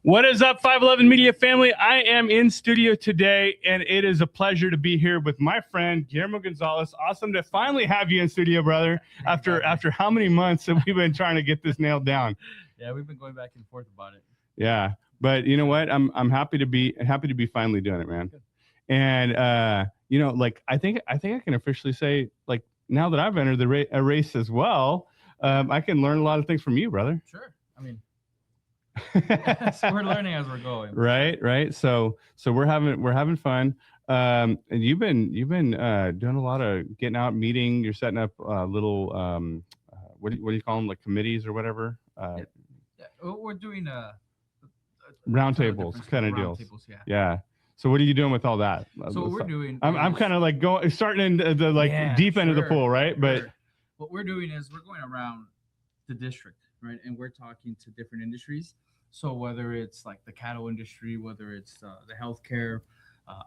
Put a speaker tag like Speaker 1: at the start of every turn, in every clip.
Speaker 1: What is up, 511 Media family? I am in studio today, and it is a pleasure to be here with my friend Guillermo Gonzales. Awesome to finally have you in studio, brother. After how many months have we been trying to get this nailed down?
Speaker 2: Yeah, we've been going back and forth about it.
Speaker 1: Yeah, but you know what? I'm happy to be finally doing it, man.
Speaker 2: Good.
Speaker 1: And like I think I can officially say, like, now that I've entered the a race as well, I can learn a lot of things from you, brother.
Speaker 2: Sure. I mean, so we're learning as we're going.
Speaker 1: Right. So we're having fun. And you've been doing a lot of getting out, meeting. You're setting up little what do you call them, like committees or whatever.
Speaker 2: Yeah. We're doing
Speaker 1: roundtables kind of deals. Yeah. So what are you doing with all that?
Speaker 2: So what we're doing.
Speaker 1: I'm kind of like starting in the deep end of the pool, right?
Speaker 2: Sure.
Speaker 1: But
Speaker 2: what we're doing is we're going around the district, right? And we're talking to different industries. So whether it's like the cattle industry, whether it's the healthcare,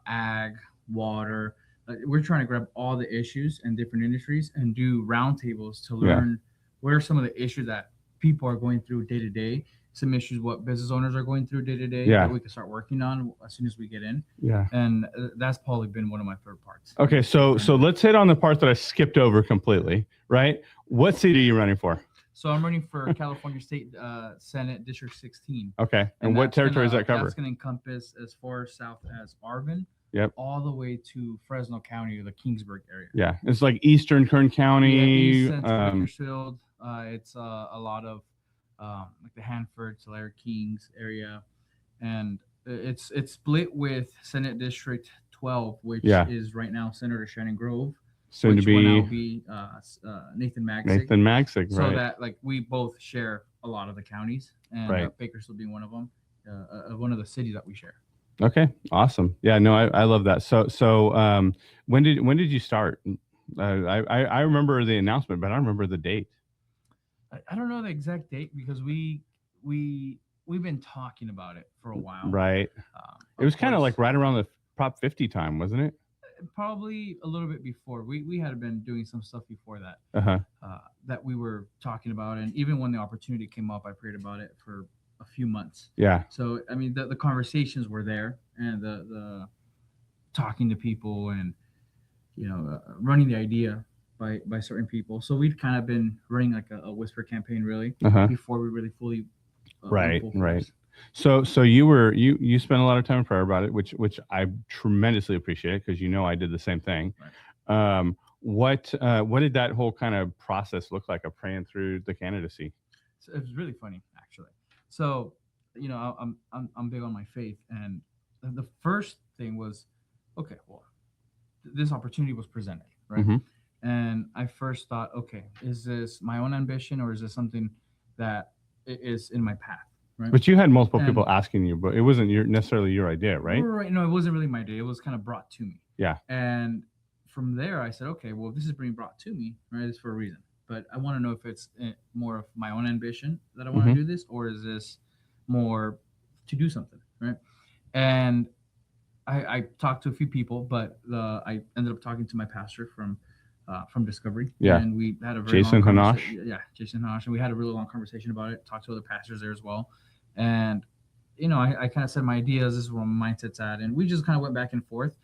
Speaker 2: ag, water, we're trying to grab all the issues and different industries and do roundtables to learn what are some of the issues that people are going through day to day. Some issues what business owners are going through day to day that we can start working on as soon as we get in.
Speaker 1: Yeah.
Speaker 2: And that's probably been one of my favorite parts.
Speaker 1: Okay, so let's hit on the part that I skipped over completely, right? What seat are you running for?
Speaker 2: So I'm running for California State Senate District 16.
Speaker 1: Okay. And what territory does that cover?
Speaker 2: That's going to encompass as far south as Arvin.
Speaker 1: Yep.
Speaker 2: All the way to Fresno County or the Kingsburg area.
Speaker 1: Yeah. It's like Eastern Kern County.
Speaker 2: Yeah, Bakersfield. It's a lot of like the Hanford, Tulare, Kings area. And it's split with Senate District 12, which is right now Senator Shannon Grove.
Speaker 1: Soon to be
Speaker 2: Nathan Magsick.
Speaker 1: Nathan Magsick, right.
Speaker 2: So that like we both share a lot of the counties, and Bakersfield being one of them, one of the cities that we share.
Speaker 1: Okay, awesome. Yeah, no, I love that. So when did you start? I remember the announcement, but I don't remember the date.
Speaker 2: I don't know the exact date because we've been talking about it for a while.
Speaker 1: Right. It was kind of like right around the Prop 50 time, wasn't it?
Speaker 2: Probably a little bit before. We had been doing some stuff before that that we were talking about, and even when the opportunity came up, I prayed about it for a few months.
Speaker 1: Yeah.
Speaker 2: So I mean, the conversations were there, and the talking to people, and running the idea by certain people. So we'd kind of been running like a whisper campaign really before we really fully
Speaker 1: right. So you spent a lot of time in prayer about it, which I tremendously appreciate because I did the same thing. Right. What did that whole kind of process look like of praying through the candidacy?
Speaker 2: So it was really funny, actually. So I'm big on my faith, and the first thing was, okay, well, this opportunity was presented, right? Mm-hmm. And I first thought, okay, is this my own ambition or is this something that is in my path? Right.
Speaker 1: But you had multiple people asking you, but it wasn't necessarily your idea, right?
Speaker 2: Right. No, it wasn't really my idea. It was kind of brought to me.
Speaker 1: Yeah.
Speaker 2: And from there, I said, okay, well, this is being brought to me, right? It's for a reason. But I want to know if it's more of my own ambition that I want to do this, or is this more to do something, right? And I talked to a few people, but I ended up talking to my pastor from Discovery.
Speaker 1: Yeah.
Speaker 2: And we had a very
Speaker 1: Jason Hanash.
Speaker 2: Yeah, Jason Hanash. And we had a really long conversation about it, talked to other pastors there as well. And, I kind of said my ideas, this is where my mindset's at. And we just kind of went back and forth.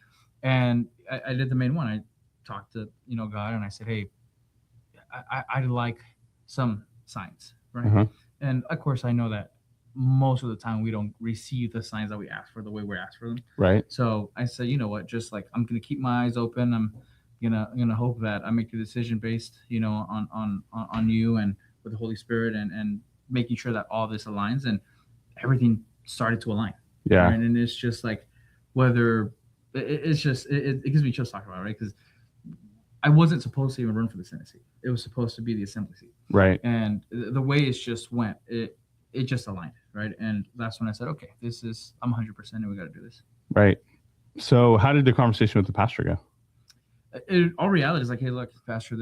Speaker 2: And I did the main one. I talked to, God, and I said, hey, I like some signs, right? Uh-huh. And of course, I know that most of the time we don't receive the signs that we ask for the way we're asked for them.
Speaker 1: Right.
Speaker 2: So I said, you know what, just like I'm going to keep my eyes open. I'm gonna hope that I make the decision based, on you and with the Holy Spirit and making sure that all this aligns, and everything started to align.
Speaker 1: Yeah.
Speaker 2: Right? And it's just like whether it gives me chills talking about it, right? Because I wasn't supposed to even run for the Senate seat. It was supposed to be the Assembly seat.
Speaker 1: Right.
Speaker 2: And the way it just went, it just aligned, right? And that's when I said, okay, I'm 100% and we got to do this.
Speaker 1: Right. So how did the conversation with the pastor go?
Speaker 2: All reality is like, hey, look, Pastor,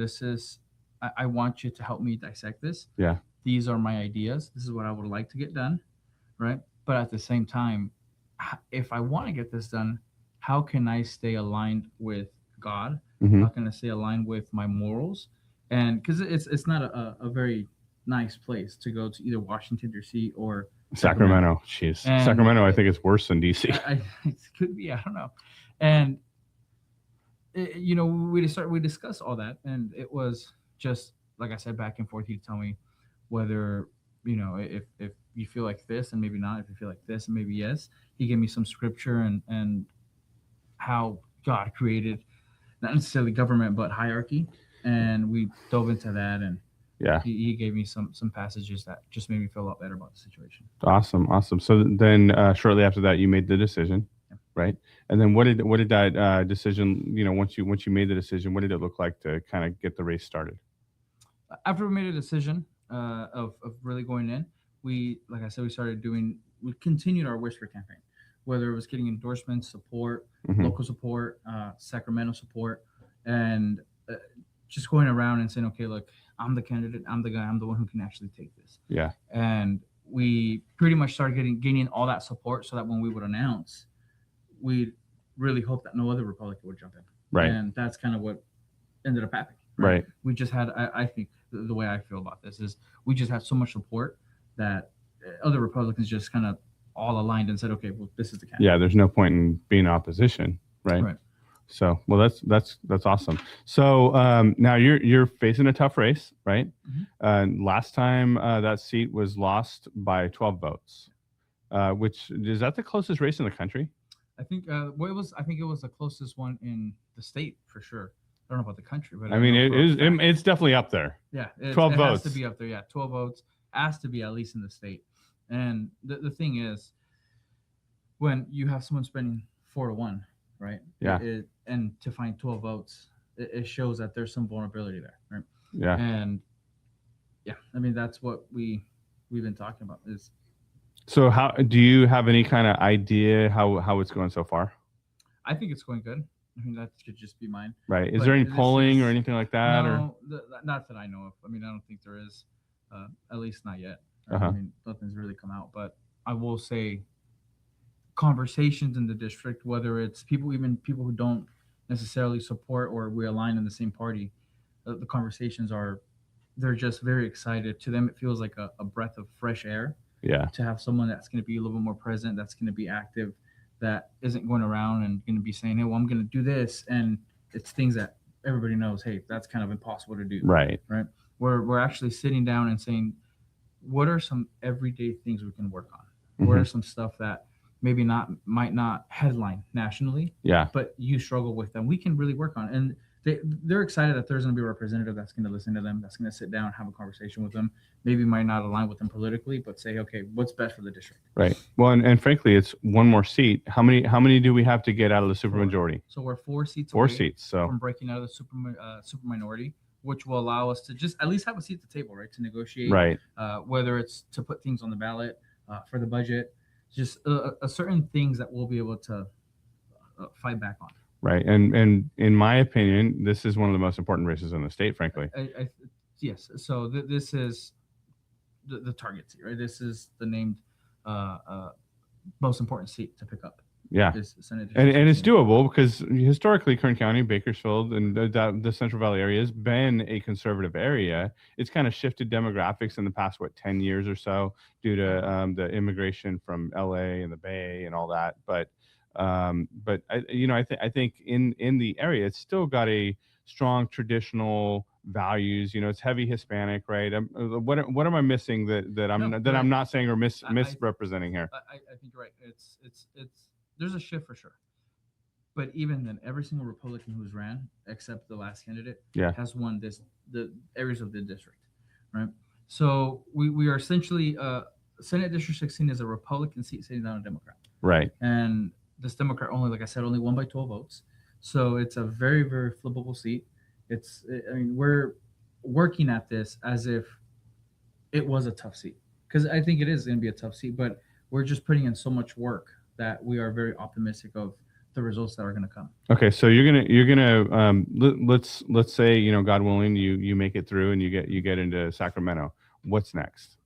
Speaker 2: I want you to help me dissect this.
Speaker 1: Yeah.
Speaker 2: These are my ideas. This is what I would like to get done, right? But at the same time, if I want to get this done, how can I stay aligned with God? Mm-hmm. How can I stay aligned with my morals? And because it's not a very nice place to go to, either Washington, D.C. or
Speaker 1: Sacramento. Jeez.
Speaker 2: And
Speaker 1: Sacramento, I think it's worse than DC.
Speaker 2: It could be, I don't know. And you know, we discussed all that, and it was just like I said, back and forth. He'd tell me whether, you know, if you feel like this and maybe not, if you feel like this and maybe yes. He gave me some scripture and how God created not necessarily government but hierarchy, and we dove into that, and
Speaker 1: Yeah.
Speaker 2: he gave me some passages that just made me feel a lot better about the situation.
Speaker 1: Awesome. So then shortly after that, you made the decision, right? And then what did that decision, you know, once you made the decision, what did it look like to kind of get the race started?
Speaker 2: After we made a decision of really going in, like I said, we continued our Whisper campaign, whether it was getting endorsements, support, local support, Sacramento support, and just going around and saying, okay, look, I'm the candidate, I'm the guy, I'm the one who can actually take this.
Speaker 1: Yeah.
Speaker 2: And we pretty much started gaining all that support, so that when we would announce, we really hoped that no other Republican would jump in.
Speaker 1: Right.
Speaker 2: And that's kind of what ended up happening.
Speaker 1: Right.
Speaker 2: We just had, I think the way I feel about this is we just had so much support that other Republicans just kind of all aligned and said, okay, well, this is the candidate.
Speaker 1: Yeah, there's no point in being opposition, right?
Speaker 2: Right.
Speaker 1: So, well, that's awesome. So now you're facing a tough race, right? Last time that seat was lost by 12 votes, which is that the closest race in the country?
Speaker 2: I think I think it was the closest one in the state for sure. I don't know about the country, but
Speaker 1: I mean, it's definitely up there.
Speaker 2: Yeah,
Speaker 1: 12 votes.
Speaker 2: Has to be up there. Yeah, 12 votes has to be at least in the state. And the thing is, when you have someone spending 4-1, right?
Speaker 1: Yeah.
Speaker 2: And to find 12 votes, it shows that there's some vulnerability there, right?
Speaker 1: Yeah.
Speaker 2: And yeah, I mean that's what we've been talking about is.
Speaker 1: So how do you have any kind of idea how it's going so far?
Speaker 2: I think it's going good. I mean, that could just be mine.
Speaker 1: Right. Is there any polling or anything like that?
Speaker 2: No, not that I know of. I mean, I don't think there is, at least not yet. Right? I mean, nothing's really come out. But I will say conversations in the district, whether it's people who don't necessarily support or we align in the same party, the conversations they're just very excited. To them, it feels like a breath of fresh air.
Speaker 1: Yeah.
Speaker 2: To have someone that's going to be a little bit more present, that's going to be active, that isn't going around and going to be saying, hey, well, I'm going to do this. And it's things that everybody knows, hey, that's kind of impossible to do.
Speaker 1: Right.
Speaker 2: We're actually sitting down and saying, what are some everyday things we can work on? What are some stuff that maybe might not headline nationally, but you struggle with them, we can really work on. And they're excited that there's going to be a representative that's going to listen to them, that's going to sit down, have a conversation with them, maybe might not align with them politically, but say, okay, what's best for the district? Right.
Speaker 1: Well, and frankly, it's one more seat. How many do we have to get out of the supermajority?
Speaker 2: So we're 4 seats
Speaker 1: so
Speaker 2: from breaking out of the super minority, which will allow us to just at least have a seat at the table, right? To negotiate,
Speaker 1: right?
Speaker 2: Whether it's to put things on the ballot for the budget, just certain things that we'll be able to fight back on.
Speaker 1: Right. And in my opinion, this is one of the most important races in the state, frankly.
Speaker 2: Yes. So this is the target seat, right? This is the named most important seat to pick up.
Speaker 1: Yeah. And it's doable because historically Kern County, Bakersfield, and the Central Valley area has been a conservative area. It's kind of shifted demographics in the past, 10 years or so due to the immigration from LA and the Bay and all that. But I think in the area, it's still got a strong traditional values. It's heavy Hispanic, right? What am I missing that I'm not saying or misrepresenting here?
Speaker 2: I think you're right. It's there's a shift for sure. But even then, every single Republican who's ran, except the last candidate, has won the areas of the district, right? So we are essentially Senate District 16 is a Republican seat sitting down a Democrat,
Speaker 1: right?
Speaker 2: And this Democrat only won by 12 votes. So it's a very, very flippable seat. We're working at this as if it was a tough seat, because I think it is going to be a tough seat, but we're just putting in so much work that we are very optimistic of the results that are going to come. Okay.
Speaker 1: So you're gonna let's say, God willing, you make it through and you get into Sacramento. What's next?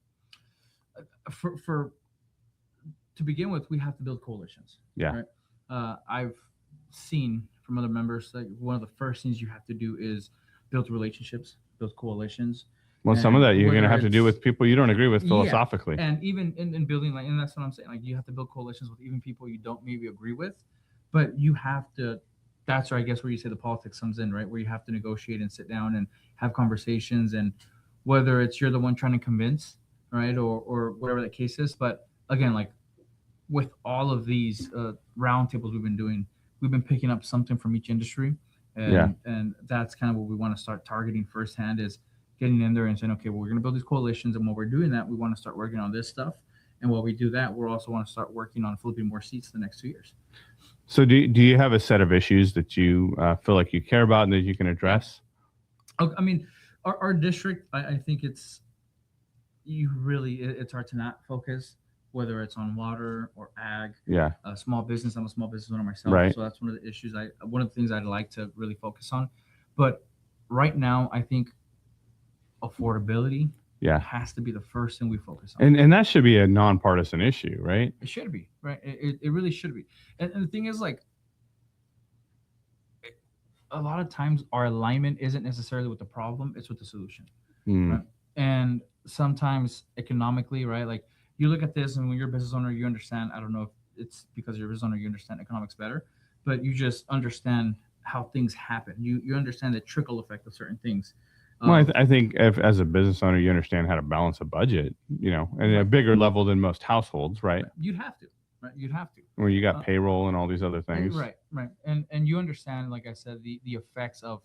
Speaker 2: To begin with, we have to build coalitions.
Speaker 1: Yeah.
Speaker 2: Right? I've seen from other members, like one of the first things you have to do is build relationships, build coalitions.
Speaker 1: Well, some of
Speaker 2: And
Speaker 1: that you're going to
Speaker 2: whether
Speaker 1: have to do
Speaker 2: it's-
Speaker 1: with people you don't agree with
Speaker 2: Yeah,
Speaker 1: philosophically.
Speaker 2: and even in building, like, and that's what I'm saying. Like, you have to build coalitions with even people you don't maybe agree with, but you have to. That's where I guess where you say the politics comes in, right? Where you have to negotiate and sit down and have conversations, and whether it's you're the one trying to convince, right, or whatever that case is. But again, like with all of these roundtables we've been doing, we've been picking up something from each industry, and that's kind of what we want to start targeting firsthand is getting in there and saying, okay, well, we're going to build these coalitions, and while we're doing that, we want to start working on this stuff, and while we do that, we're also want to start working on flipping more seats the next 2 years.
Speaker 1: So do you have a set of issues that you feel like you care about and that you can address?
Speaker 2: I mean, our district, I think it's hard to not focus, whether it's on water or ag, small business. I'm a small business owner myself,
Speaker 1: right.
Speaker 2: So that's one of the issues. One of the things I'd like to really focus on. But right now, I think affordability has to be the first thing we focus on.
Speaker 1: And that should be a nonpartisan issue, right?
Speaker 2: It should be, right? It really should be. And the thing is, like, a lot of times our alignment isn't necessarily with the problem, it's with the solution. Right? And sometimes economically, right? Like, you look at this, and when you're a business owner, you understand, I don't know if it's because you're a business owner, you understand economics better, but you just understand how things happen. You understand the trickle effect of certain things.
Speaker 1: Well, I think if, as a business owner, you understand how to balance a budget, and a bigger level than most households, right?
Speaker 2: You'd have to, right? You'd have to.
Speaker 1: Where you got payroll and all these other things.
Speaker 2: Right. And you understand, like I said, the effects of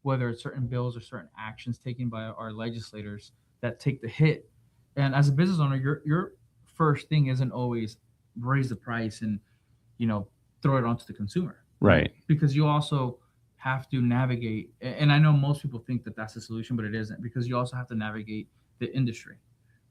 Speaker 2: whether it's certain bills or certain actions taken by our legislators that take the hit. And as a business owner, your first thing isn't always raise the price and, throw it onto the consumer.
Speaker 1: Right.
Speaker 2: Because you also have to navigate, and I know most people think that that's the solution, but it isn't, because you also have to navigate the industry,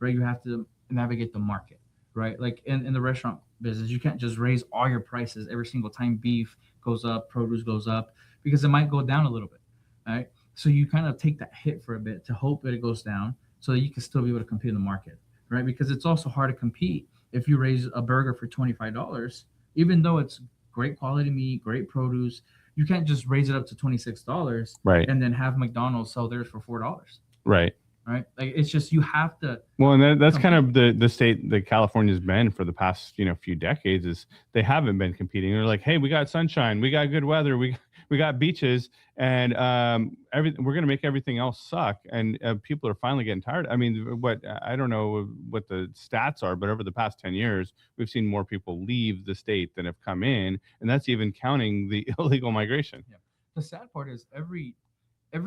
Speaker 2: right? You have to navigate the market, right? Like in the restaurant business, you can't just raise all your prices every single time beef goes up, produce goes up, because it might go down a little bit, right? So you kind of take that hit for a bit to hope that it goes down so that you can still be able to compete in the market, right? Because it's also hard to compete if you raise a burger for $25, even though it's great quality meat, great produce. You can't just raise it up to $26,
Speaker 1: right,
Speaker 2: and then have McDonald's sell theirs for $4,
Speaker 1: right?
Speaker 2: Like, it's just, you have to.
Speaker 1: Well, and that's kind of the state that California's been for the past few decades. Is they haven't been competing. They're like, hey, we got sunshine, we got good weather, we got beaches, and we're gonna make everything else suck. And people are finally getting tired. I mean, I don't know what the stats are, but over the past 10 years, we've seen more people leave the state than have come in, and that's even counting the illegal migration.
Speaker 2: Yeah. The sad part is every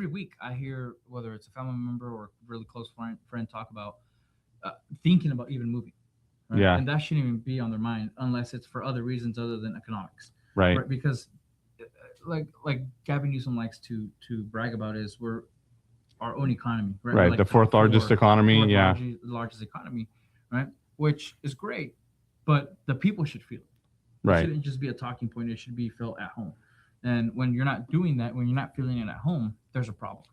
Speaker 2: week I hear, whether it's a family member or a really close friend talk about thinking about even moving. Right?
Speaker 1: Yeah.
Speaker 2: And that shouldn't even be on their mind unless it's for other reasons other than economics.
Speaker 1: Right.
Speaker 2: Because like Gavin Newsom likes to brag about is we're our own economy. Right.
Speaker 1: Like the fourth largest economy. Yeah.
Speaker 2: Largest economy. Right. Which is great, but the people should feel it.
Speaker 1: Right.
Speaker 2: It shouldn't just be a talking point. It should be felt at home. And when you're not doing that, when you're not feeling it at home, there's a problem,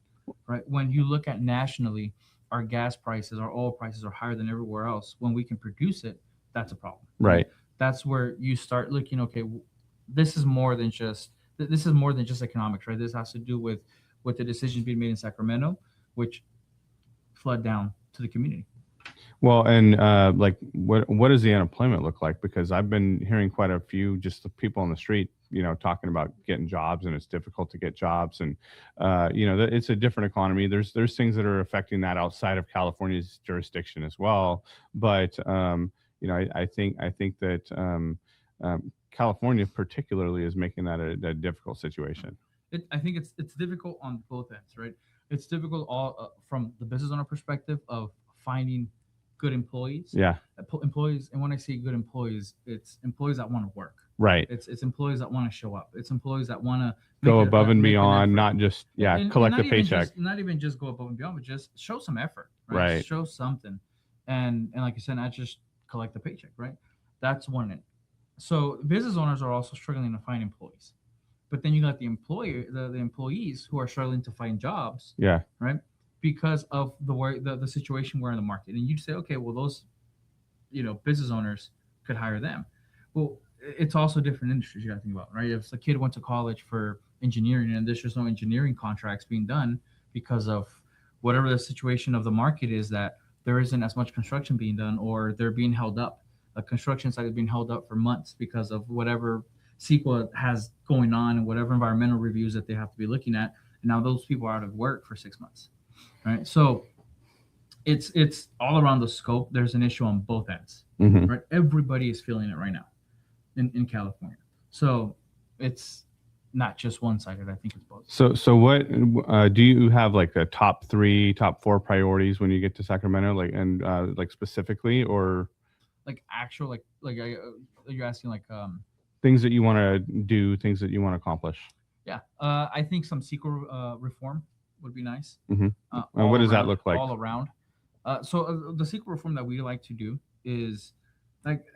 Speaker 2: right? When you look at nationally, our gas prices, our oil prices are higher than everywhere else. When we can produce it, that's a problem.
Speaker 1: Right.
Speaker 2: That's where you start looking, okay, this is more than just economics, right? This has to do with the decisions being made in Sacramento, which flood down to the community.
Speaker 1: Well, and like, what does the unemployment look like? Because I've been hearing quite a few just the people on the street, talking about getting jobs, and it's difficult to get jobs, and it's a different economy. There's things that are affecting that outside of California's jurisdiction as well. But I think that California particularly is making that a difficult situation.
Speaker 2: I think it's difficult on both ends, right? It's difficult all from the business owner perspective of finding good employees.
Speaker 1: Yeah.
Speaker 2: Employees, and when I say good employees, it's employees that want to work.
Speaker 1: Right.
Speaker 2: It's employees that want to show up. It's employees that want to
Speaker 1: go above and beyond, not just collect a paycheck.
Speaker 2: Not even just go above and beyond, but just show some effort. Right. Show something, and like you said, not just collect the paycheck. Right. That's one end. So business owners are also struggling to find employees, but then you got the employees who are struggling to find jobs.
Speaker 1: Yeah.
Speaker 2: Right. Because of the situation we're in the market, and you'd say, okay, well, those, business owners could hire them. Well, it's also different industries you got to think about, right? If a kid went to college for engineering and there's just no engineering contracts being done because of whatever the situation of the market is, that there isn't as much construction being done, or they're being held up. A construction site is being held up for months because of whatever CEQA has going on and whatever environmental reviews that they have to be looking at. And now those people are out of work for 6 months, right? So it's all around the scope. There's an issue on both ends, right? Everybody is feeling it right now in California. So it's not just one-sided. I think it's both.
Speaker 1: So what do you have, like a top 3, top 4 priorities when you get to Sacramento, like, and like specifically, or
Speaker 2: like actual you're asking like
Speaker 1: things that you want to do, things that you want to accomplish?
Speaker 2: Yeah, I think some CEQA reform would be nice.
Speaker 1: And what does that look like?
Speaker 2: All around. So the CEQA reform that we like to do is like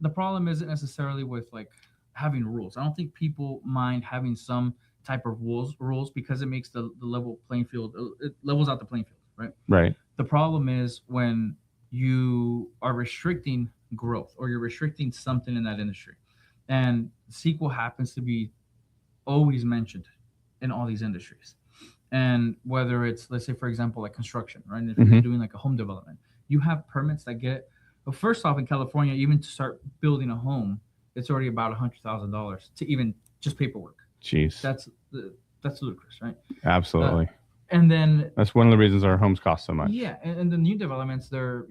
Speaker 2: the problem isn't necessarily with like having rules. I don't think people mind having some type of rules because it makes the level playing field. It levels out the playing field, right?
Speaker 1: Right.
Speaker 2: The problem is when you are restricting growth or you're restricting something in that industry, and CEQA happens to be always mentioned in all these industries. And whether it's, let's say, for example, like construction, right? If you're doing like a home development, you have permits that get, well, first off, in California, even to start building a home, it's already about $100,000 to even just paperwork.
Speaker 1: Jeez.
Speaker 2: That's ludicrous, right?
Speaker 1: Absolutely.
Speaker 2: And then
Speaker 1: that's one of the reasons our homes cost so much.
Speaker 2: Yeah, and the new developments, they're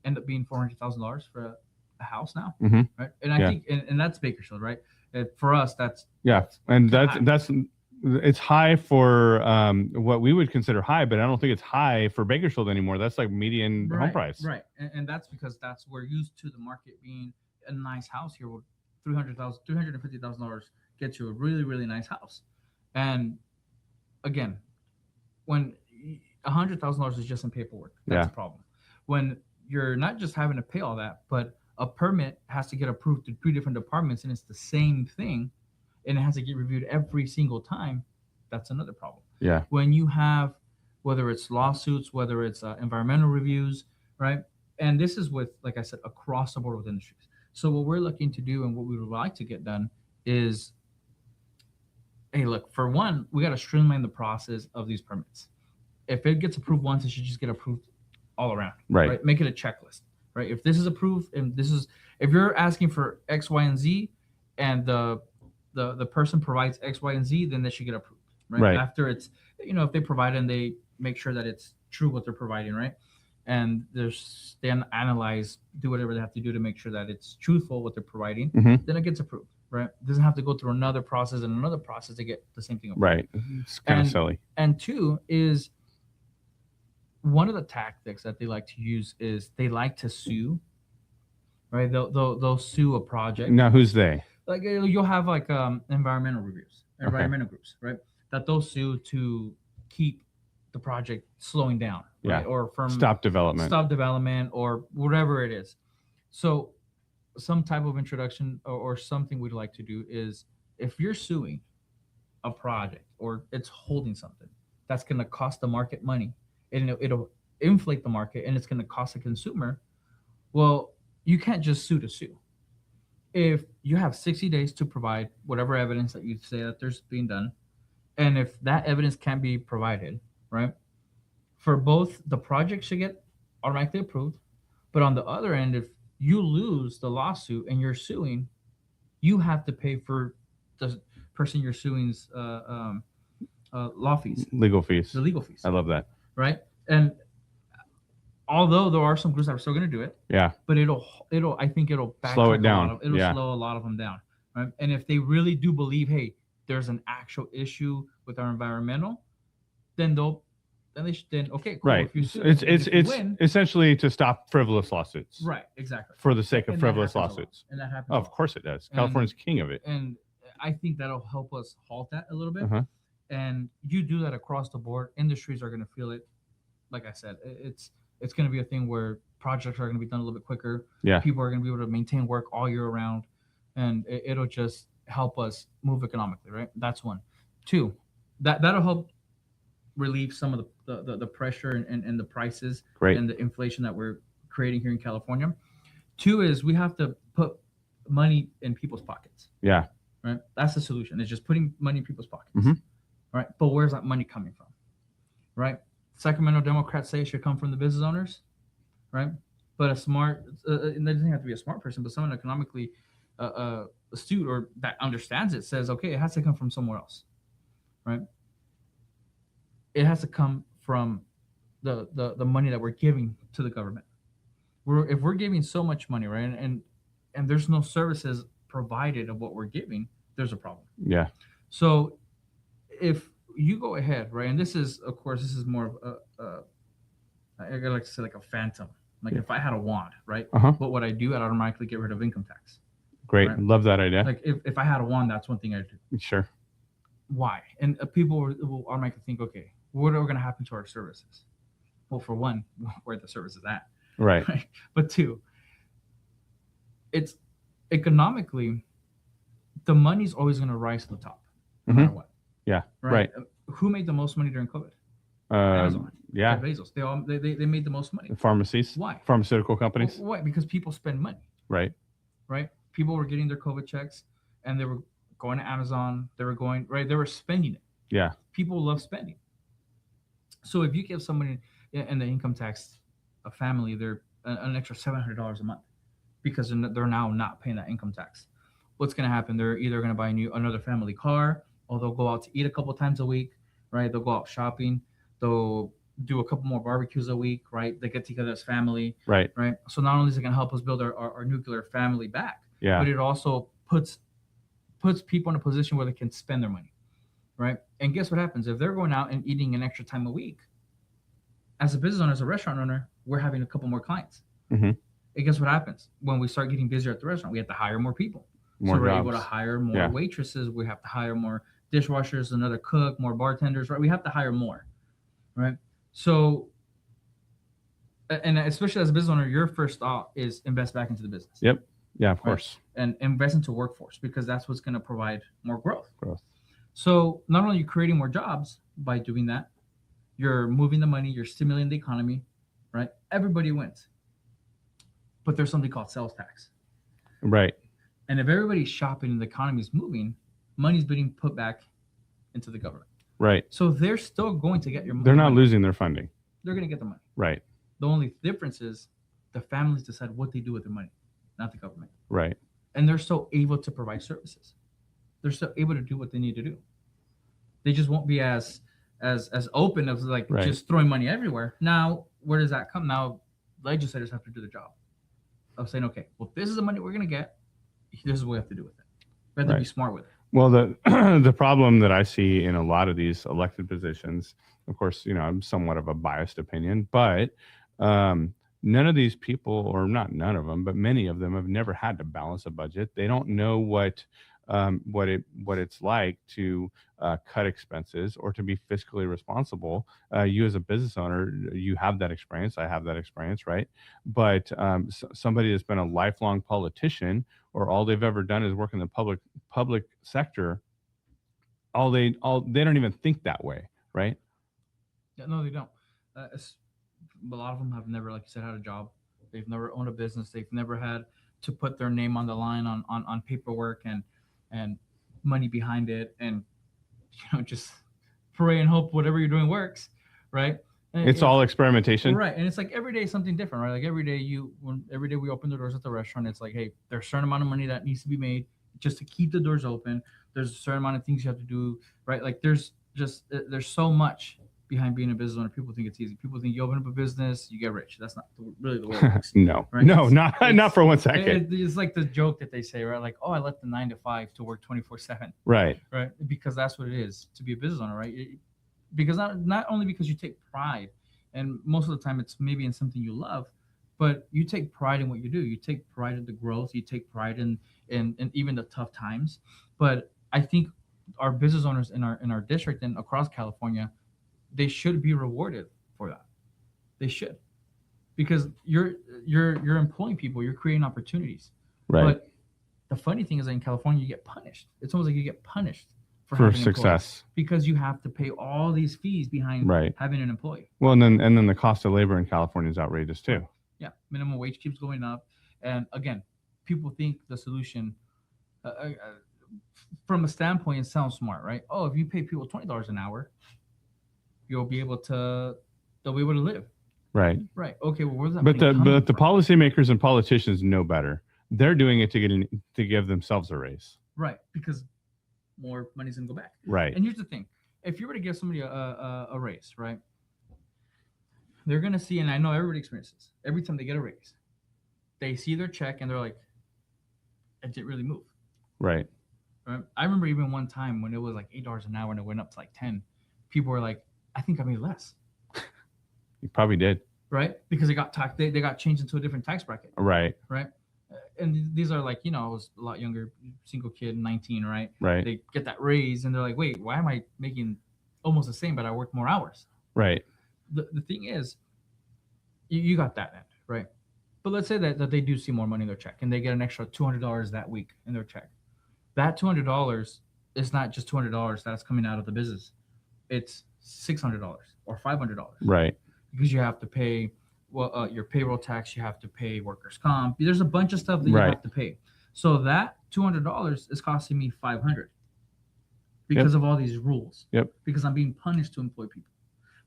Speaker 2: end up being $400,000 for a house now, right? And I think, and that's Bakersfield, right? For us, that's
Speaker 1: and that's it's high for what we would consider high, but I don't think it's high for Bakersfield anymore. That's like median home price,
Speaker 2: right? And that's because we're used to the market being a nice house here. With $350,000 gets you a really, really nice house. And again, when $100,000 is just in paperwork, that's a problem. When you're not just having to pay all that, but a permit has to get approved through 3 different departments, and it's the same thing, and it has to get reviewed every single time, that's another problem.
Speaker 1: Yeah.
Speaker 2: When you have, whether it's lawsuits, whether it's environmental reviews, right? And this is with, like I said, across the board with industries. So what we're looking to do and what we would like to get done is, hey, look, for one, we got to streamline the process of these permits. If it gets approved once, it should just get approved all around. Right? Make it a checklist, right? If this is approved, and if you're asking for X, Y, and Z, and the person provides X, Y, and Z, then they should get approved, right? After it's, if they provide and they make sure that it's true what they're providing, right? And they analyze, do whatever they have to do to make sure that it's truthful what they're providing, then it gets approved, right? It doesn't have to go through another process and another process to get the same thing approved. Right.
Speaker 1: It's kind of silly.
Speaker 2: And 2 is, one of the tactics that they like to use is they like to sue, right? They'll sue a project.
Speaker 1: Now, who's they?
Speaker 2: Like you'll have like environmental groups, right? That they'll sue to keep the project slowing down, right? Or from
Speaker 1: stop development,
Speaker 2: or whatever it is. So some type of introduction or something we'd like to do is, if you're suing a project or it's holding something that's going to cost the market money, and it'll inflate the market, and it's going to cost the consumer, well, you can't just sue to sue. If you have 60 days to provide whatever evidence that you say that there's being done, and if that evidence can't be provided, right, for both, the project should get automatically approved, but on the other end, if you lose the lawsuit and you're suing, you have to pay for the person you're suing's law fees,
Speaker 1: legal fees.
Speaker 2: The legal fees.
Speaker 1: I love that.
Speaker 2: Right. And although there are some groups that are still going to do it, but I think it'll
Speaker 1: slow it down.
Speaker 2: It'll slow a lot of them down. Right. And if they really do believe, hey, there's an actual issue with our environmental, then okay, cool.
Speaker 1: Right. It's win, essentially to stop frivolous lawsuits.
Speaker 2: Right. Exactly.
Speaker 1: For the sake of frivolous lawsuits.
Speaker 2: And that happens.
Speaker 1: Oh, of course it does. California's king of it.
Speaker 2: And I think that'll help us halt that a little bit. And you do that across the board, industries are going to feel it. Like I said, it's going to be a thing where projects are going to be done a little bit quicker.
Speaker 1: Yeah.
Speaker 2: People are going to be able to maintain work all year round, and it'll just help us move economically, right? That's 1. 2, that'll help relieve some of the pressure and the prices and the inflation that we're creating here in California. 2 is we have to put money in people's pockets.
Speaker 1: Yeah.
Speaker 2: Right. That's the solution. It's just putting money in people's pockets. Right. But where's that money coming from? Right. Sacramento Democrats say it should come from the business owners, right? But a smart, and it doesn't have to be a smart person, but someone economically astute or that understands it says, okay, it has to come from somewhere else, right? It has to come from the money that we're giving to the government. If we're giving so much money, right, and there's no services provided of what we're giving, there's a problem.
Speaker 1: Yeah.
Speaker 2: So if you go ahead, right, and this is, of course, this is more of I like to say like a phantom. Like if I had a wand, right, what would I do? I'd automatically get rid of income tax.
Speaker 1: Great.
Speaker 2: Right?
Speaker 1: Love that idea.
Speaker 2: Like if I had a wand, that's one thing I'd do.
Speaker 1: Sure.
Speaker 2: Why? And people will automatically think, okay, what are going to happen to our services? Well, for one, where the service is at.
Speaker 1: Right.
Speaker 2: Right? But two, it's economically, the money's always going to rise to the top, no matter what.
Speaker 1: Yeah. Right.
Speaker 2: Who made the most money during COVID? Amazon.
Speaker 1: Yeah.
Speaker 2: Bezos. They made the most money.
Speaker 1: The pharmacies.
Speaker 2: Why?
Speaker 1: Pharmaceutical companies.
Speaker 2: Why? Because people spend money.
Speaker 1: Right.
Speaker 2: Right. People were getting their COVID checks, and they were going to Amazon. They were going right. They were spending it.
Speaker 1: Yeah.
Speaker 2: People love spending. So if you give somebody in the income tax, a family, they're an extra $700 a month because they're now not paying that income tax. What's going to happen? They're either going to buy another family car, or they'll go out to eat a couple times a week, right? They'll go out shopping. They'll do a couple more barbecues a week, right? They get together as family,
Speaker 1: right?
Speaker 2: So not only is it going to help us build our nuclear family back, but it also puts people in a position where they can spend their money, right? And guess what happens? If they're going out and eating an extra time a week, as a business owner, as a restaurant owner, we're having a couple more clients. And guess what happens? When we start getting busier at the restaurant, we have to hire more people. So we're able to hire more waitresses. We have to hire more dishwashers, another cook, more bartenders, right? We have to hire more, right? So, and especially as a business owner, your first thought is invest back into the business.
Speaker 1: Yep. Yeah, of course.
Speaker 2: And invest into workforce, because that's what's going to provide more growth. So not only are you creating more jobs by doing that, you're moving the money, you're stimulating the economy, right? Everybody wins. But there's something called sales tax.
Speaker 1: Right.
Speaker 2: And if everybody's shopping and the economy's moving, money's being put back into the government.
Speaker 1: Right.
Speaker 2: So they're still going to get your money.
Speaker 1: They're not losing their funding.
Speaker 2: They're going to get the money.
Speaker 1: Right.
Speaker 2: The only difference is the families decide what they do with their money, not the government.
Speaker 1: Right.
Speaker 2: And they're still able to provide services. They're still able to do what they need to do. They just won't be as open as like just throwing money everywhere. Now, where does that come? Now, legislators have to do the job of saying, okay, well, this is the money we're going to get. This is what we have to do with it. We have to be smart with it.
Speaker 1: Well, the problem that I see in a lot of these elected positions, of course, I'm somewhat of a biased opinion, but none of these people, or not none of them, but many of them have never had to balance a budget. They don't know what it's like to cut expenses or to be fiscally responsible. You as a business owner, you have that experience. I have that experience, right? But somebody that's been a lifelong politician, or all they've ever done is work in the public sector, they don't even think that way, right?
Speaker 2: Yeah, no, they don't. A lot of them have never, like you said, had a job. They've never owned a business. They've never had to put their name on the line on paperwork and money behind it, and just pray and hope whatever you're doing works, right? And
Speaker 1: it's all experimentation,
Speaker 2: right? And it's like every day something different, right? Like every day we open the doors at the restaurant, it's like, hey, there's a certain amount of money that needs to be made just to keep the doors open. There's a certain amount of things you have to do, right? Like there's so much behind being a business owner. People think it's easy. People think you open up a business, you get rich. That's not really the way it works.
Speaker 1: No,
Speaker 2: right?
Speaker 1: No, not for 1 second.
Speaker 2: It's like the joke that they say, right? Like, oh, I left the 9 to 5 to work 24/7.
Speaker 1: Right.
Speaker 2: Because that's what it is to be a business owner, right? Because not only because you take pride, and most of the time it's maybe in something you love, but you take pride in what you do. You take pride in the growth. You take pride in even the tough times. But I think our business owners in our district and across California, they should be rewarded for that. They should, because you're employing people, you're creating opportunities.
Speaker 1: Right.
Speaker 2: But the funny thing is that in California, you get punished. It's almost like you get punished
Speaker 1: for success,
Speaker 2: because you have to pay all these fees behind having an employee.
Speaker 1: Well, and then the cost of labor in California is outrageous too.
Speaker 2: Yeah, minimum wage keeps going up, and again, people think the solution, from a standpoint, it sounds smart, right? Oh, if you pay people $20 an hour, you'll be able to they'll be able to live.
Speaker 1: Right.
Speaker 2: Right. Okay. Well, where's that
Speaker 1: But
Speaker 2: money coming
Speaker 1: the
Speaker 2: from?
Speaker 1: policymakers and politicians know better. They're doing it to give themselves a raise.
Speaker 2: Right, because more money's gonna go back.
Speaker 1: Right.
Speaker 2: And here's the thing: if you were to give somebody a raise, right, they're gonna see, and I know everybody experiences every time they get a raise, they see their check and they're like, "It didn't really move."
Speaker 1: Right.
Speaker 2: Right? I remember even one time when it was like $8 an hour and it went up to like 10, people were like, "I think I made less."
Speaker 1: You probably did.
Speaker 2: Right, because they got they got changed into a different tax bracket.
Speaker 1: Right.
Speaker 2: Right. And these are like, you know, I was a lot younger, single kid, 19, right?
Speaker 1: Right.
Speaker 2: They get that raise and they're like, wait, why am I making almost the same, but I work more hours?
Speaker 1: Right.
Speaker 2: The thing is, you got that end, right? But let's say that they do see more money in their check and they get an extra $200 that week in their check. That $200 is not just $200 that's coming out of the business. It's $600 or $500.
Speaker 1: Right.
Speaker 2: Because you have to pay your payroll tax, you have to pay workers' comp. There's a bunch of stuff that you have to pay. So that $200 is costing me $500 because of all these rules.
Speaker 1: Yep.
Speaker 2: Because I'm being punished to employ people.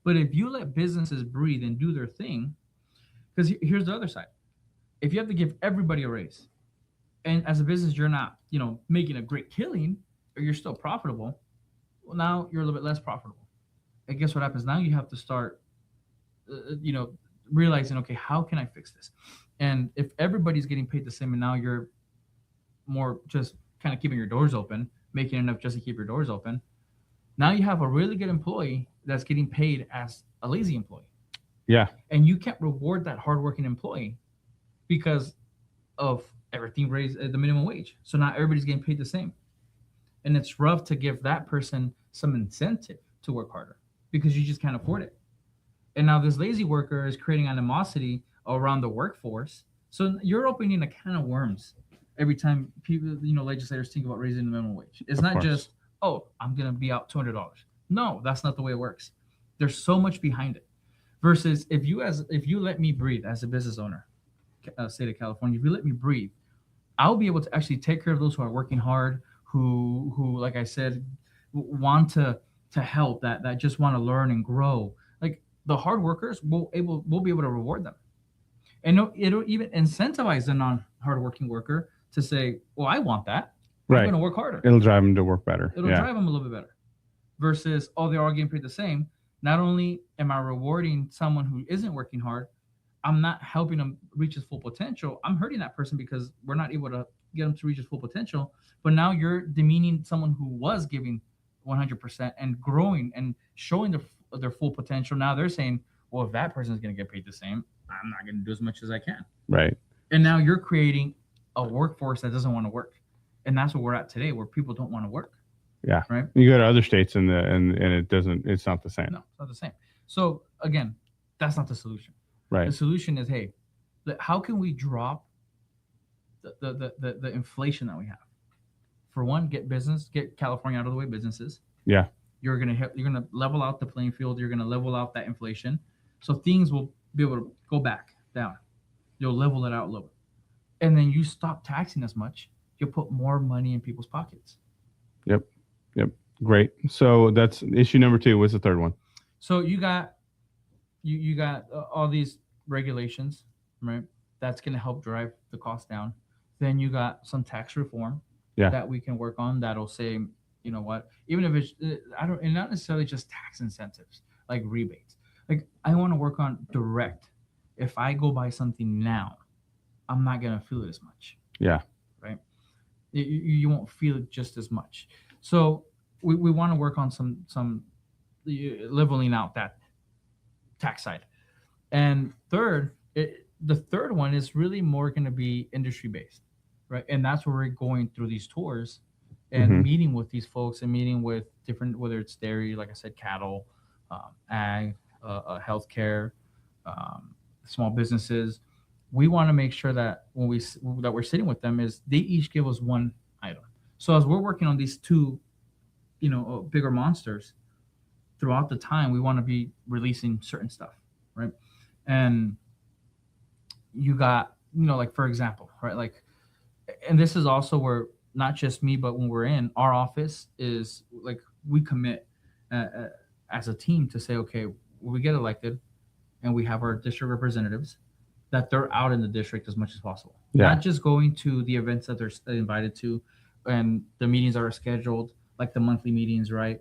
Speaker 2: But if you let businesses breathe and do their thing, because here's the other side: if you have to give everybody a raise, and as a business you're not, you know, making a great killing, or you're still profitable, well, now you're a little bit less profitable. And guess what happens? Now you have to start, you know, realizing, okay, how can I fix this? And if everybody's getting paid the same and now you're more just kind of keeping your doors open, making enough just to keep your doors open, now you have a really good employee that's getting paid as a lazy employee.
Speaker 1: Yeah.
Speaker 2: And you can't reward that hardworking employee because of everything raised at the minimum wage. So now everybody's getting paid the same. And it's rough to give that person some incentive to work harder because you just can't afford it. And now this lazy worker is creating animosity around the workforce. So you're opening a can of worms every time people, you know, legislators think about raising the minimum wage. It's not just, oh, I'm going to be out $200. No, that's not the way it works. There's so much behind it. Versus if you let me breathe as a business owner, state of California, if you let me breathe, I'll be able to actually take care of those who are working hard, who like I said, want to help, that just want to learn and grow. Like, the hard workers we'll be able to reward them, and it'll even incentivize the non-hardworking worker to say, well, I want that.
Speaker 1: Right.
Speaker 2: I'm going to work harder.
Speaker 1: It'll drive them to work better.
Speaker 2: It'll drive them a little bit better. Versus, oh, they're all getting paid the same. Not only am I rewarding someone who isn't working hard, I'm not helping them reach his full potential. I'm hurting that person because we're not able to get him to reach his full potential. But now you're demeaning someone who was giving 100% and growing and showing their full potential. Now they're saying, well, if that person is going to get paid the same, I'm not going to do as much as I can. Right. And now you're creating a workforce that doesn't want to work. And that's what we're at today, where people don't want to work.
Speaker 1: Yeah.
Speaker 2: Right.
Speaker 1: You go to other states and it's not the same.
Speaker 2: No, it's not the same. So again, that's not the solution.
Speaker 1: Right.
Speaker 2: The solution is, hey, how can we drop the inflation that we have? For one, get California out of the way, businesses.
Speaker 1: Yeah.
Speaker 2: You're gonna level out the playing field. You're gonna level out that inflation, so things will be able to go back down. You'll level it out a little, and then you stop taxing as much. You'll put more money in people's pockets.
Speaker 1: Yep. Great. So that's issue number 2. What's the third one?
Speaker 2: So you got all these regulations, right? That's gonna help drive the cost down. Then you got some tax reform.
Speaker 1: Yeah.
Speaker 2: That we can work on. That'll say, you know what, even if it's, and not necessarily just tax incentives, like rebates. Like, I want to work on direct. If I go buy something now, I'm not going to feel it as much.
Speaker 1: Yeah.
Speaker 2: Right. You won't feel it just as much. So we want to work on some leveling out that tax side. And third, the third one is really more going to be industry based. Right. And that's where we're going through these tours and meeting with these folks and meeting with different, whether it's dairy, like I said, cattle, ag, healthcare, small businesses. We want to make sure that that we're sitting with them is they each give us one item. So as we're working on these two, bigger monsters throughout the time, we want to be releasing certain stuff. Right. And you got, like, for example, right, like, and this is also where not just me, but when we're in our office is like, we commit as a team to say, okay, when we get elected, and we have our district representatives, that they're out in the district as much as possible.
Speaker 1: Yeah.
Speaker 2: Not just going to the events that they're invited to, and the meetings that are scheduled, like the monthly meetings, right?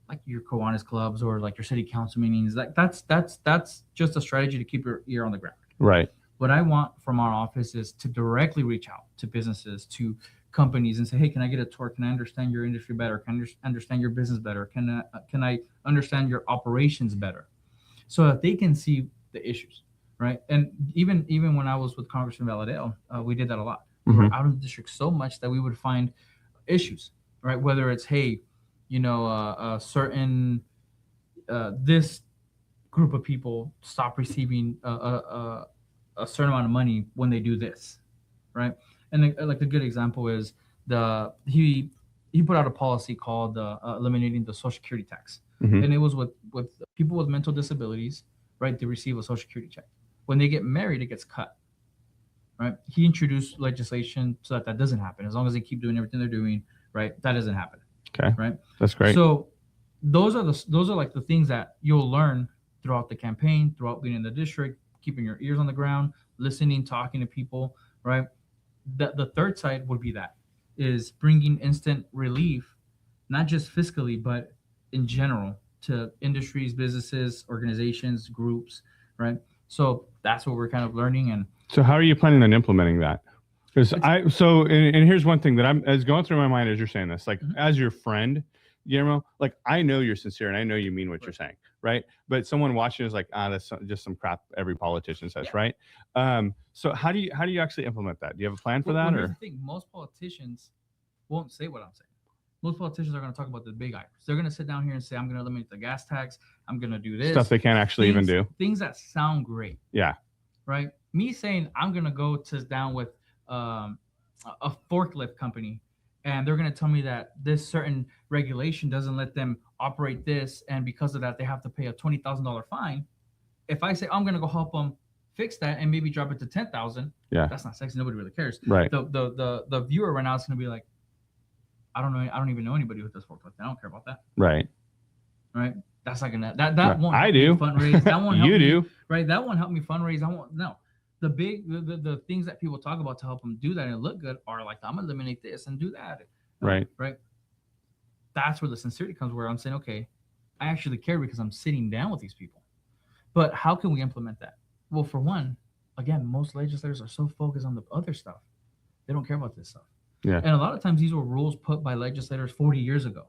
Speaker 2: Like your Kiwanis clubs or like your city council meetings. Like that's just a strategy to keep your ear on the ground.
Speaker 1: Right.
Speaker 2: What I want from our office is to directly reach out to businesses, to companies, and say, hey, can I get a tour? Can I understand your industry better? Can I understand your business better? Can I understand your operations better? So that they can see the issues, right? And even when I was with Congressman Valadao, we did that a lot. We were out of the district so much that we would find issues, right? Whether it's, hey, a certain this group of people stop receiving a certain amount of money when they do this, right? And like a good example is he put out a policy called eliminating the Social Security tax, and it was with people with mental disabilities, right? They receive a Social Security check. When they get married, it gets cut, right? He introduced legislation so that doesn't happen. As long as they keep doing everything they're doing, right, that doesn't happen.
Speaker 1: Okay,
Speaker 2: right?
Speaker 1: That's great.
Speaker 2: So those are like the things that you'll learn throughout the campaign, throughout being in the district, keeping your ears on the ground, listening, talking to people, right? The third side would be that is bringing instant relief, not just fiscally, but in general to industries, businesses, organizations, groups, right? So that's what we're kind of learning. And
Speaker 1: so how are you planning on implementing that? Because and here's one thing that is going through my mind as you're saying this, like as your friend, Guillermo, like I know you're sincere and I know you mean what you're saying, right? But someone watching is like, that's just some crap every politician says, right? So how do you actually implement that? Do you have a plan for that?
Speaker 2: Here's the thing, most politicians won't say what I'm saying. Most politicians are going to talk about the big items. They're going to sit down here and say, I'm going to eliminate the gas tax. I'm going to do this.
Speaker 1: Stuff they can't actually even do.
Speaker 2: Things that sound great.
Speaker 1: Yeah.
Speaker 2: Right? Me saying I'm going to go sit down with a forklift company and they're going to tell me that this certain regulation doesn't let them operate this, and because of that they have to pay a $20,000 fine. If I say I'm going to go help them fix that and maybe drop it to 10,000, that's not sexy. Nobody really cares.
Speaker 1: Right.
Speaker 2: The viewer right now is going to be like, I don't even know anybody with this forklift. I don't care about that.
Speaker 1: Right.
Speaker 2: Right. That's not gonna that won't
Speaker 1: I do.
Speaker 2: Fundraise. That won't help
Speaker 1: you
Speaker 2: me,
Speaker 1: do.
Speaker 2: Right. That won't help me fundraise. The things that people talk about to help them do that and look good are like, I'm gonna eliminate this and do that.
Speaker 1: Right.
Speaker 2: Right. That's where the sincerity comes, where I'm saying, okay, I actually care because I'm sitting down with these people. But how can we implement that? Well, for one, again, most legislators are so focused on the other stuff. They don't care about this stuff.
Speaker 1: Yeah.
Speaker 2: And a lot of times these were rules put by legislators 40 years ago,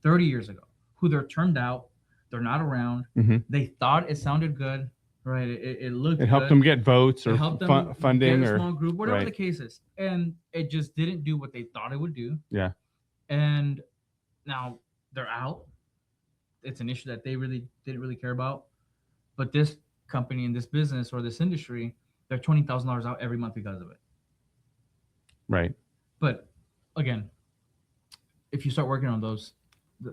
Speaker 2: 30 years ago, who they're turned out, they're not around. They thought it sounded good, right? It looked good.
Speaker 1: It helped them get votes or funding
Speaker 2: get a
Speaker 1: or
Speaker 2: small group, whatever the case is. And it just didn't do what they thought it would do.
Speaker 1: Yeah.
Speaker 2: And now they're out. It's an issue that they really didn't really care about. But this company and this business or this industry, they're $20,000 out every month because of it.
Speaker 1: Right.
Speaker 2: But again, if you start working on those,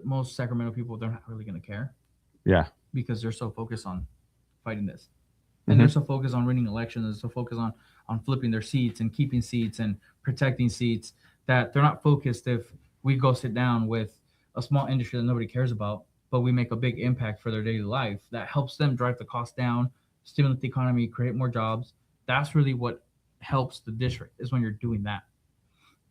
Speaker 2: most Sacramento people, they're not really going to care.
Speaker 1: Yeah.
Speaker 2: Because they're so focused on fighting this. And they're so focused on winning elections. They're so focused on flipping their seats and keeping seats and protecting seats that they're not focused if we go sit down with a small industry that nobody cares about, but we make a big impact for their daily life that helps them drive the cost down, stimulate the economy, create more jobs. That's really what helps the district, is when you're doing that.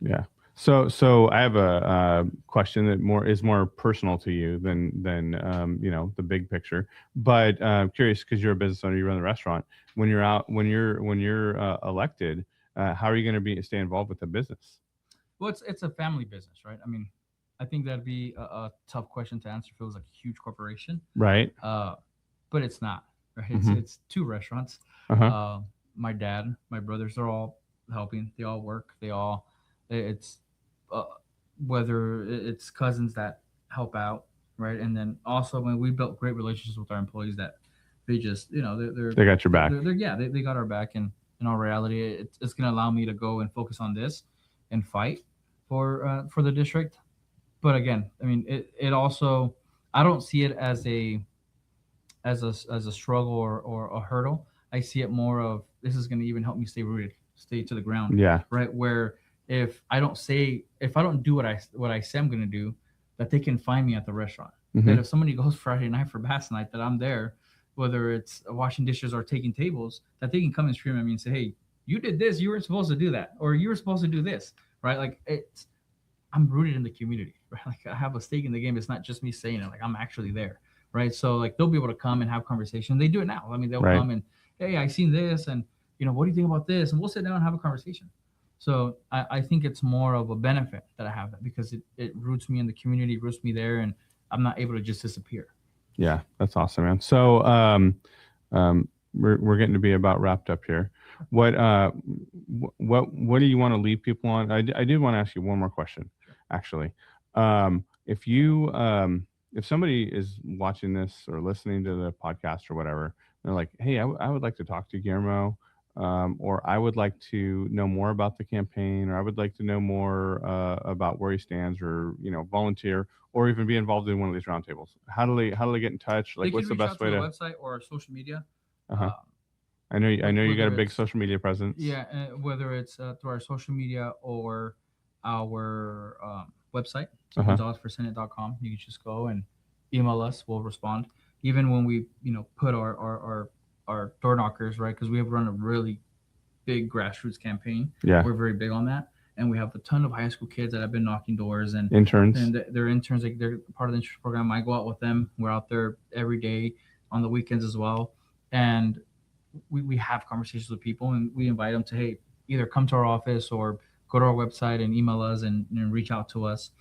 Speaker 1: Yeah. So I have a question that is more personal to you than the big picture. But I'm curious, because you're a business owner, you run the restaurant. When you're elected, how are you going to stay involved with the business?
Speaker 2: Well, it's a family business, right? I mean, I think that'd be a tough question to answer if it was like a huge corporation,
Speaker 1: right?
Speaker 2: But it's not, right? It's two restaurants. My dad, my brothers, they're all helping. They all work. It's whether it's cousins that help out, right? And then also when we built great relationships with our employees, that they just, they
Speaker 1: got your back.
Speaker 2: They got our back. And in all reality, it's going to allow me to go and focus on this and fight for the district. But again, I mean, it also, I don't see it as a struggle or a hurdle. I see it more of, this is going to even help me stay rooted, stay to the ground.
Speaker 1: Yeah.
Speaker 2: Right. Where if I don't do what I say I'm going to do, that they can find me at the restaurant. That if somebody goes Friday night for Bass night, that I'm there whether it's washing dishes or taking tables, that they can come and scream at me and say, hey, you did this, you weren't supposed to do that, or you were supposed to do this, right? Like I'm rooted in the community, right? Like I have a stake in the game. It's not just me saying it, like I'm actually there, right? So like they'll be able to come and have conversation. They do it now. I mean, they'll come and, hey, I seen this, and what do you think about this? And we'll sit down and have a conversation. So I think it's more of a benefit that I have that, because it roots me in the community, roots me there, and I'm not able to just disappear.
Speaker 1: Yeah, that's awesome, man. So we're getting to be about wrapped up here. What do you want to leave people on? I did want to ask you one more question, actually. If somebody is watching this or listening to the podcast or whatever, they're like, hey, I would like to talk to Guillermo, or I would like to know more about the campaign, or I would like to know more about where he stands, or volunteer, or even be involved in one of these roundtables. How do they get in touch? Like, what's the best way to?
Speaker 2: Website or social media.
Speaker 1: I know you got a big social media presence.
Speaker 2: Yeah, whether it's through our social media or our website, GonzalezForSenate.com. You can just go and email us. We'll respond. Even when we put our door knockers, right? Because we have run a really big grassroots campaign.
Speaker 1: Yeah,
Speaker 2: we're very big on that, and we have a ton of high school kids that have been knocking doors and
Speaker 1: interns.
Speaker 2: And they're interns. Like they're part of the internship program. I go out with them. We're out there every day on the weekends as well, and we have conversations with people, and we invite them to, hey, either come to our office or go to our website and email us and reach out to us.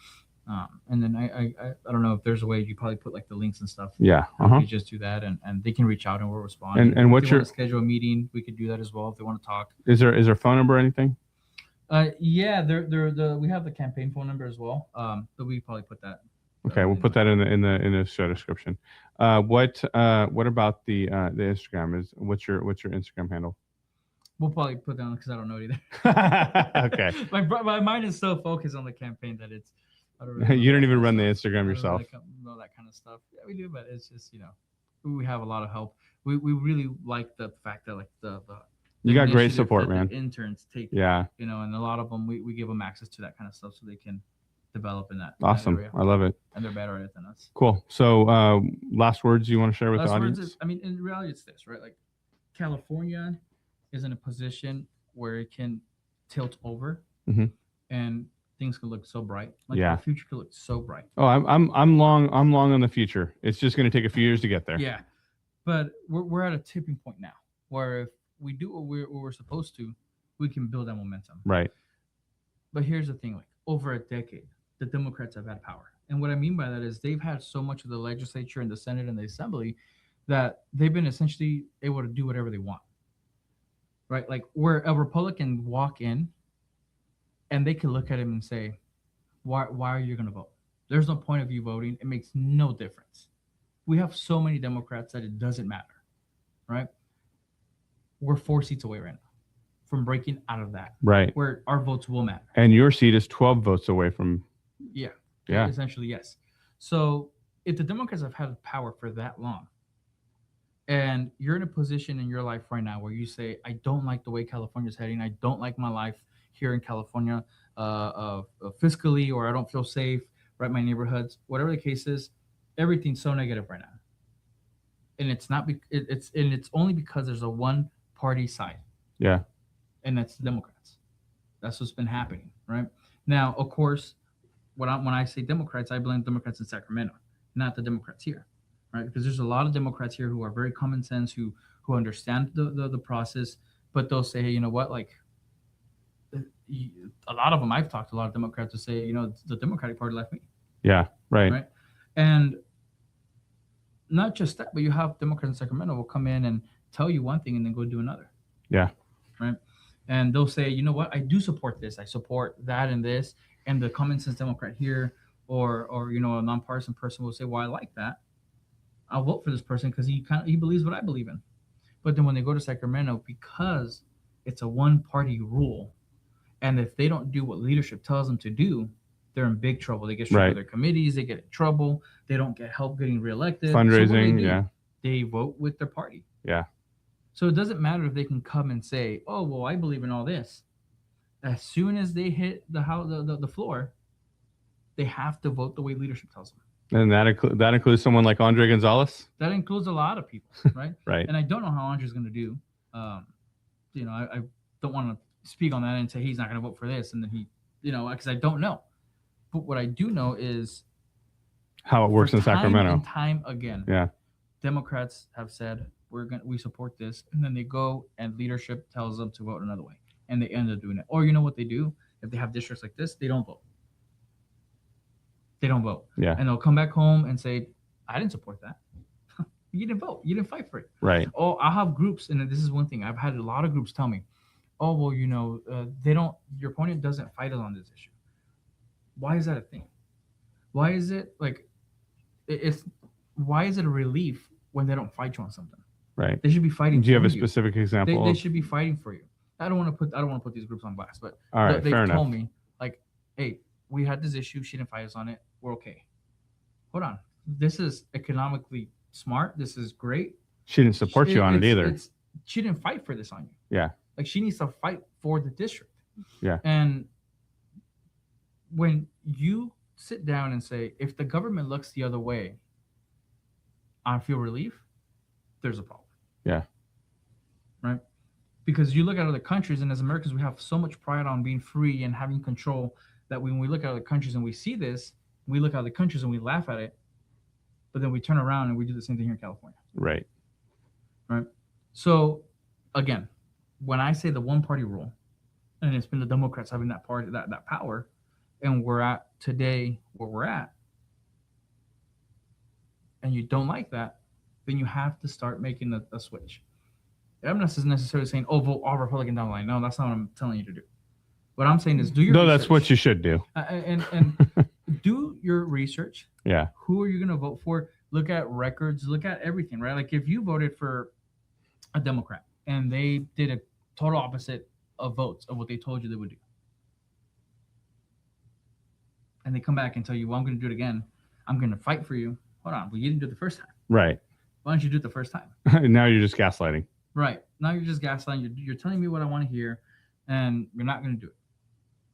Speaker 2: And then I don't know if there's a way you probably put like the links and stuff.
Speaker 1: Yeah.
Speaker 2: You just do that, and they can reach out and we'll respond.
Speaker 1: And what's your
Speaker 2: schedule a meeting? We could do that as well if they want to talk.
Speaker 1: Is there a phone number or anything?
Speaker 2: Yeah, we have the campaign phone number as well. But we probably put that.
Speaker 1: Okay, we'll put that in the show description. What about the Instagram? What's your Instagram handle?
Speaker 2: We'll probably put down, because I don't know it
Speaker 1: either. Okay.
Speaker 2: My mind is so focused on the campaign that it's. I don't
Speaker 1: really you don't even run the Instagram yourself.
Speaker 2: I don't know that kind of stuff. Yeah, we do, but it's just we have a lot of help. We really like the fact that like the
Speaker 1: you got great support, man.
Speaker 2: Interns take.
Speaker 1: Yeah.
Speaker 2: And a lot of them we give them access to that kind of stuff so they can develop in that.
Speaker 1: Awesome.
Speaker 2: That area.
Speaker 1: I love it.
Speaker 2: And they're better at it than us.
Speaker 1: Cool. So last words you want to share with the audience?
Speaker 2: In reality, it's this, right? Like California is in a position where it can tilt over, and things could look so bright. Like the future could look so bright.
Speaker 1: Oh, I'm long on the future. It's just going to take a few years to get there.
Speaker 2: Yeah, but we're at a tipping point now where if we do what we're supposed to, we can build that momentum.
Speaker 1: Right.
Speaker 2: But here's the thing: like over a decade, the Democrats have had power, and what I mean by that is they've had so much of the legislature and the Senate and the Assembly that they've been essentially able to do whatever they want. Right? Like where a Republican walk in and they can look at him and say, why are you going to vote? There's no point of you voting. It makes no difference. We have so many Democrats that it doesn't matter. Right? We're 4 seats away right now from breaking out of that.
Speaker 1: Right.
Speaker 2: Where our votes will matter.
Speaker 1: And your seat is 12 votes away from.
Speaker 2: Yeah.
Speaker 1: Yeah.
Speaker 2: Essentially, yes. So if the Democrats have had power for that long, and you're in a position in your life right now where you say, I don't like the way California's heading. I don't like my life here in California fiscally, or I don't feel safe, right? My neighborhoods, whatever the case is, everything's so negative right now. And it's not, it's only because there's a one party side.
Speaker 1: Yeah.
Speaker 2: And that's the Democrats. That's what's been happening, right? Now, of course, when I say Democrats, I blame Democrats in Sacramento, not the Democrats here. Right, because there's a lot of Democrats here who are very common sense, who understand the process, but they'll say, hey, you know what, like a lot of them, I've talked to a lot of Democrats to say, the Democratic Party left me.
Speaker 1: Yeah, right.
Speaker 2: And not just that, but you have Democrats in Sacramento will come in and tell you one thing and then go do another.
Speaker 1: Yeah.
Speaker 2: Right. And they'll say, you know what, I do support this. I support that and this. And the common sense Democrat here or a nonpartisan person will say, well, I like that. I'll vote for this person because he believes what I believe in. But then when they go to Sacramento, because it's a one-party rule, and if they don't do what leadership tells them to do, they're in big trouble. They get stripped of their committees. They get in trouble. They don't get help getting reelected.
Speaker 1: Fundraising,
Speaker 2: so they vote with their party.
Speaker 1: Yeah.
Speaker 2: So it doesn't matter if they can come and say, oh, well, I believe in all this. As soon as they hit the floor, they have to vote the way leadership tells them.
Speaker 1: And that includes someone like Andre Gonzalez.
Speaker 2: That includes a lot of people, right?
Speaker 1: Right.
Speaker 2: And I don't know how Andre's going to do. I don't want to speak on that and say he's not going to vote for this, and then he, because I don't know. But what I do know is
Speaker 1: how it works in Sacramento.
Speaker 2: And time again.
Speaker 1: Yeah.
Speaker 2: Democrats have said we support this, and then they go and leadership tells them to vote another way, and they end up doing it. Or you know what they do? If they have districts like this, they don't vote. They don't vote.
Speaker 1: Yeah.
Speaker 2: And they'll come back home and say, I didn't support that. You didn't vote. You didn't fight for it.
Speaker 1: Right.
Speaker 2: Oh, I have groups, and this is one thing. I've had a lot of groups tell me, oh, well, they don't, your opponent doesn't fight on this issue. Why is that a thing? Why is it like, why is it a relief when they don't fight you on something?
Speaker 1: Right.
Speaker 2: They should be fighting.
Speaker 1: Do you have a specific example?
Speaker 2: They should be fighting for you. I don't want to put these groups on blast, but
Speaker 1: all right,
Speaker 2: they've told me like, hey, we had this issue. She didn't fight us on it. We're okay. Hold on. This is economically smart. This is great.
Speaker 1: She didn't support you on it either.
Speaker 2: She didn't fight for this on you.
Speaker 1: Yeah.
Speaker 2: Like she needs to fight for the district.
Speaker 1: Yeah.
Speaker 2: And when you sit down and say, if the government looks the other way, I feel relief, there's a problem.
Speaker 1: Yeah.
Speaker 2: Right? Because you look at other countries, and as Americans, we have so much pride on being free and having control that when we look at other countries and we see this, we look at other countries and we laugh at it, but then we turn around and we do the same thing here in California.
Speaker 1: Right.
Speaker 2: Right. So again, when I say the one-party rule, and it's been the Democrats having that party, that power, and we're at today where we're at, and you don't like that, then you have to start making a switch. I'm not necessarily saying, oh, vote all Republican down the line. No, that's not what I'm telling you to do. What I'm saying is do your research.
Speaker 1: That's what you should do.
Speaker 2: And do your research.
Speaker 1: Yeah.
Speaker 2: Who are you going to vote for? Look at records. Look at everything, right? Like if you voted for a Democrat and they did a total opposite of votes of what they told you they would do, and they come back and tell you, well, I'm going to do it again. I'm going to fight for you. Hold on. Well, you didn't do it the first time.
Speaker 1: Right.
Speaker 2: Why don't you do it the first time?
Speaker 1: Now you're just gaslighting.
Speaker 2: Right. Now you're just gaslighting. You're telling me what I want to hear, and you're not going to do it.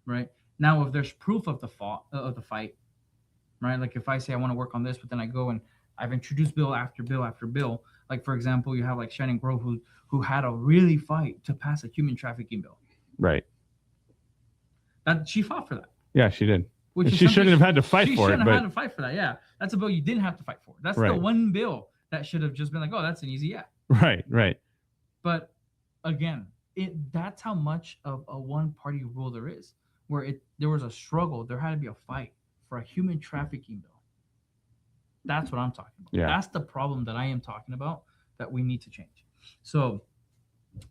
Speaker 2: Right. Now, if there's proof of the fight, right? Like if I say I want to work on this, but then I go and I've introduced bill after bill after bill. Like for example, you have like Shannon Grove who had a really fight to pass a human trafficking bill.
Speaker 1: Right.
Speaker 2: That she fought for that.
Speaker 1: Yeah, she did. She shouldn't have had to fight for it. She
Speaker 2: shouldn't have had to fight for that. Yeah, that's a bill you didn't have to fight for. That's the one bill that should have just been like, oh, that's an easy yeah.
Speaker 1: Right. Right.
Speaker 2: But again, that's how much of a one-party rule there is. Where there was a struggle, there had to be a fight for a human trafficking bill. That's what I'm talking about.
Speaker 1: Yeah.
Speaker 2: That's the problem that I am talking about that we need to change. So,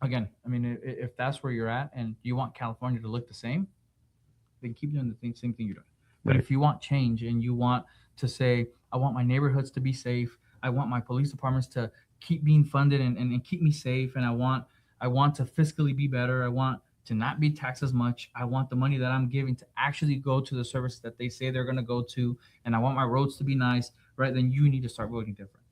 Speaker 2: again, I mean, if that's where you're at and you want California to look the same, then keep doing the same thing you're doing. But if you want change and you want to say, I want my neighborhoods to be safe, I want my police departments to keep being funded and keep me safe, and I want to fiscally be better, I want to not be taxed as much. I want the money that I'm giving to actually go to the service that they say they're going to go to, and I want my roads to be nice, right? Then you need to start voting different.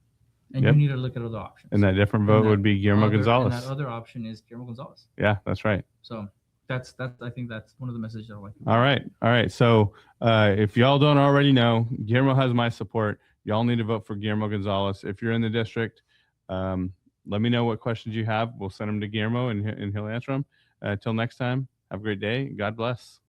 Speaker 2: And you need to look at other options.
Speaker 1: And that different vote would be Guillermo Gonzales.
Speaker 2: And that other option is Guillermo Gonzales.
Speaker 1: Yeah, that's right.
Speaker 2: So that's I think that's one of the messages I like.
Speaker 1: All right. So if y'all don't already know, Guillermo has my support. Y'all need to vote for Guillermo Gonzales. If you're in the district, let me know what questions you have. We'll send them to Guillermo and he'll answer them. Until next time, have a great day. God bless.